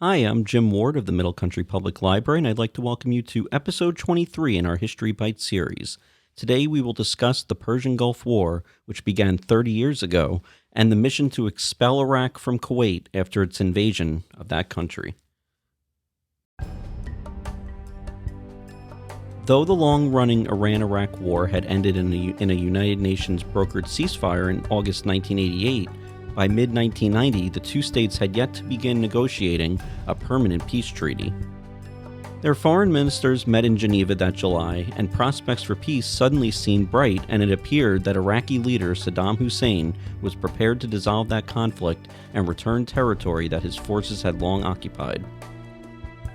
Hi, I'm Jim Ward of the Middle Country Public Library, and I'd like to welcome you to episode 23 in our History Bite series. Today we will discuss the Persian Gulf War, which began 30 years ago, and the mission to expel Iraq from Kuwait after its invasion of that country. Though the long-running Iran-Iraq War had ended in a United Nations brokered ceasefire in August 1988, by mid-1990, the two states had yet to begin negotiating a permanent peace treaty. Their foreign ministers met in Geneva that July, and prospects for peace suddenly seemed bright, and it appeared that Iraqi leader Saddam Hussein was prepared to dissolve that conflict and return territory that his forces had long occupied.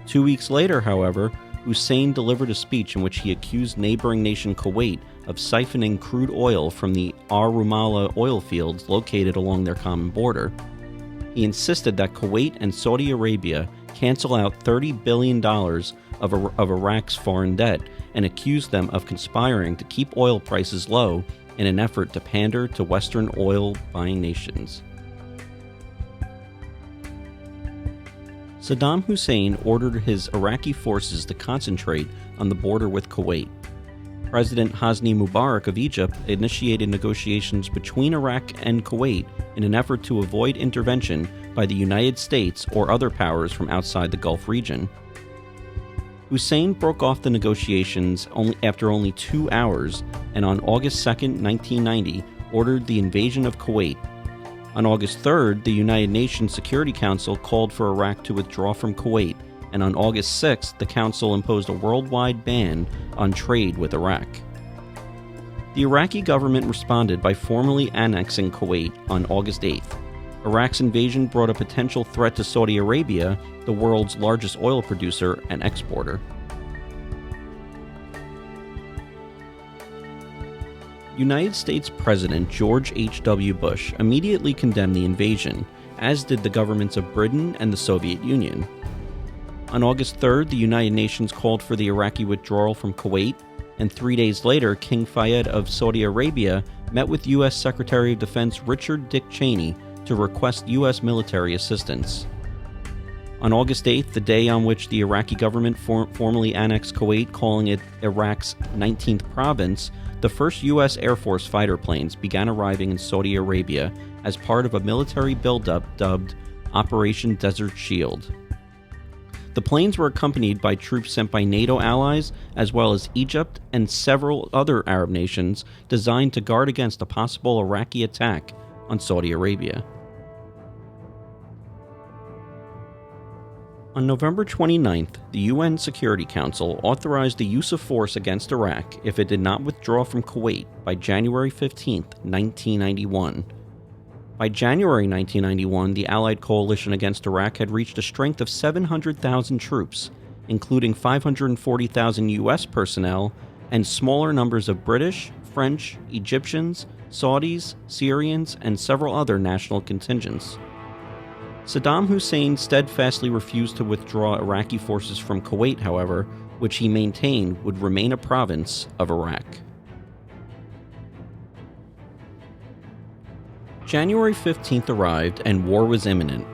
2 weeks later, however, Hussein delivered a speech in which he accused neighboring nation Kuwait of siphoning crude oil from the Rumaila oil fields located along their common border. He insisted that Kuwait and Saudi Arabia cancel out $30 billion of Iraq's foreign debt and accused them of conspiring to keep oil prices low in an effort to pander to Western oil-buying nations. Saddam Hussein ordered his Iraqi forces to concentrate on the border with Kuwait. President Hosni Mubarak of Egypt initiated negotiations between Iraq and Kuwait in an effort to avoid intervention by the United States or other powers from outside the Gulf region. Hussein broke off the negotiations after only 2 hours, and on August 2, 1990, ordered the invasion of Kuwait. On August 3rd, the United Nations Security Council called for Iraq to withdraw from Kuwait, and on August 6th, the Council imposed a worldwide ban on trade with Iraq. The Iraqi government responded by formally annexing Kuwait on August 8th. Iraq's invasion brought a potential threat to Saudi Arabia, the world's largest oil producer and exporter. United States President George H.W. Bush immediately condemned the invasion, as did the governments of Britain and the Soviet Union. On August 3rd, the United Nations called for the Iraqi withdrawal from Kuwait, and 3 days later, King Fayed of Saudi Arabia met with U.S. Secretary of Defense Richard Dick Cheney to request U.S. military assistance. On August 8th, the day on which the Iraqi government formally annexed Kuwait, calling it Iraq's 19th province, the first U.S. Air Force fighter planes began arriving in Saudi Arabia as part of a military buildup dubbed Operation Desert Shield. The planes were accompanied by troops sent by NATO allies, as well as Egypt and several other Arab nations, designed to guard against a possible Iraqi attack on Saudi Arabia. On November 29th, the UN Security Council authorized the use of force against Iraq if it did not withdraw from Kuwait by January 15, 1991. By January 1991, the Allied coalition against Iraq had reached a strength of 700,000 troops, including 540,000 U.S. personnel and smaller numbers of British, French, Egyptians, Saudis, Syrians, and several other national contingents. Saddam Hussein steadfastly refused to withdraw Iraqi forces from Kuwait, however, which he maintained would remain a province of Iraq. January 15th arrived, and war was imminent.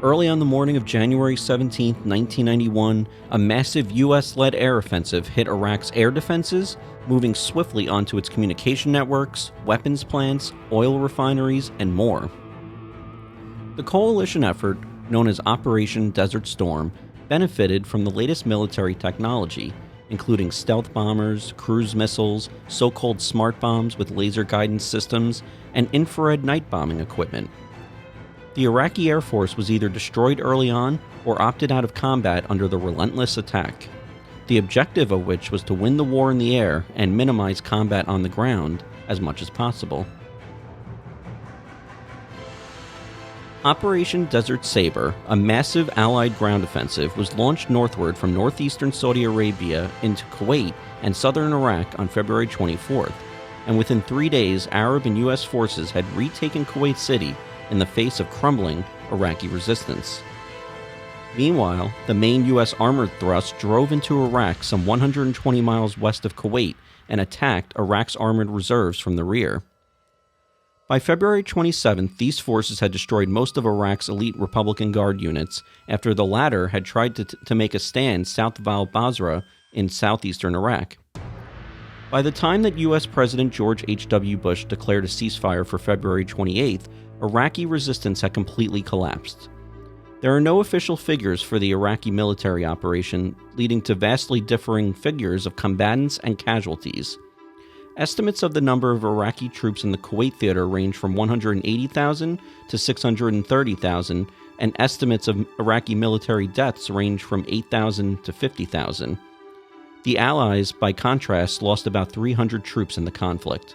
Early on the morning of January 17, 1991, a massive U.S.-led air offensive hit Iraq's air defenses, moving swiftly onto its communication networks, weapons plants, oil refineries, and more. The coalition effort, known as Operation Desert Storm, benefited from the latest military technology, including stealth bombers, cruise missiles, so-called smart bombs with laser guidance systems, and infrared night bombing equipment. The Iraqi Air Force was either destroyed early on or opted out of combat under the relentless attack, the objective of which was to win the war in the air and minimize combat on the ground as much as possible. Operation Desert Saber, a massive Allied ground offensive, was launched northward from northeastern Saudi Arabia into Kuwait and southern Iraq on February 24th, and within 3 days, Arab and U.S. forces had retaken Kuwait City in the face of crumbling Iraqi resistance. Meanwhile, the main U.S. armored thrust drove into Iraq some 120 miles west of Kuwait and attacked Iraq's armored reserves from the rear. By February 27th, these forces had destroyed most of Iraq's elite Republican Guard units after the latter had tried to make a stand south of al-Basra in southeastern Iraq. By the time that U.S. President George H.W. Bush declared a ceasefire for February 28th, Iraqi resistance had completely collapsed. There are no official figures for the Iraqi military operation, leading to vastly differing figures of combatants and casualties. Estimates of the number of Iraqi troops in the Kuwait theater range from 180,000 to 630,000, and estimates of Iraqi military deaths range from 8,000 to 50,000. The Allies, by contrast, lost about 300 troops in the conflict.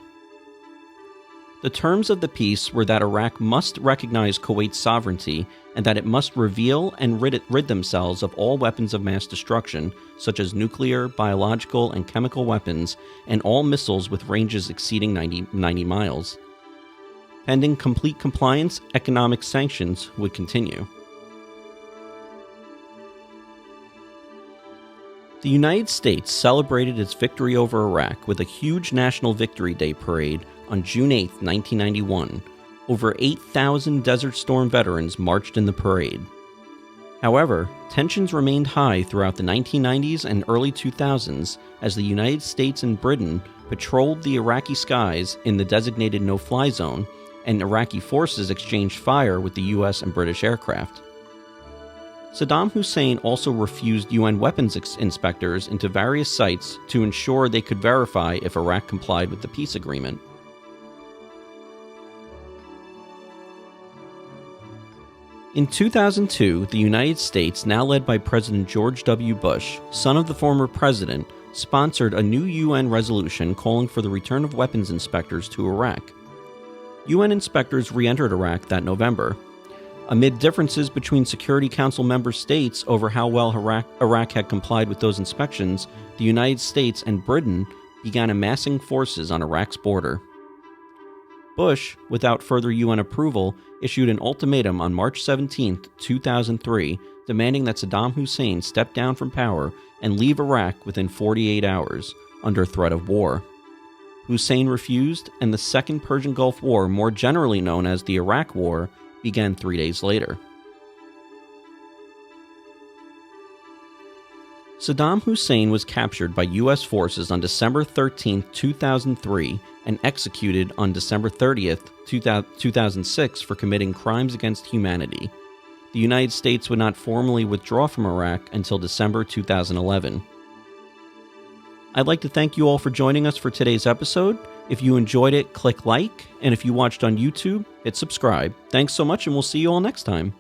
The terms of the peace were that Iraq must recognize Kuwait's sovereignty and that it must reveal and rid themselves of all weapons of mass destruction, such as nuclear, biological, and chemical weapons, and all missiles with ranges exceeding 90 miles. Pending complete compliance, economic sanctions would continue. The United States celebrated its victory over Iraq with a huge National Victory Day parade on June 8, 1991. Over 8,000 Desert Storm veterans marched in the parade. However, tensions remained high throughout the 1990s and early 2000s as the United States and Britain patrolled the Iraqi skies in the designated no-fly zone, and Iraqi forces exchanged fire with the U.S. and British aircraft. Saddam Hussein also refused UN weapons inspectors into various sites to ensure they could verify if Iraq complied with the peace agreement. In 2002, the United States, now led by President George W. Bush, son of the former president, sponsored a new UN resolution calling for the return of weapons inspectors to Iraq. UN inspectors re-entered Iraq that November. Amid differences between Security Council member states over how well Iraq had complied with those inspections, the United States and Britain began amassing forces on Iraq's border. Bush, without further UN approval, issued an ultimatum on March 17, 2003, demanding that Saddam Hussein step down from power and leave Iraq within 48 hours, under threat of war. Hussein refused, and the Second Persian Gulf War, more generally known as the Iraq War, began 3 days later. Saddam Hussein was captured by U.S. forces on December 13, 2003, and executed on December 30, 2006 for committing crimes against humanity. The United States would not formally withdraw from Iraq until December 2011. I'd like to thank you all for joining us for today's episode. If you enjoyed it, click like, and if you watched on YouTube, hit subscribe. Thanks so much, and we'll see you all next time.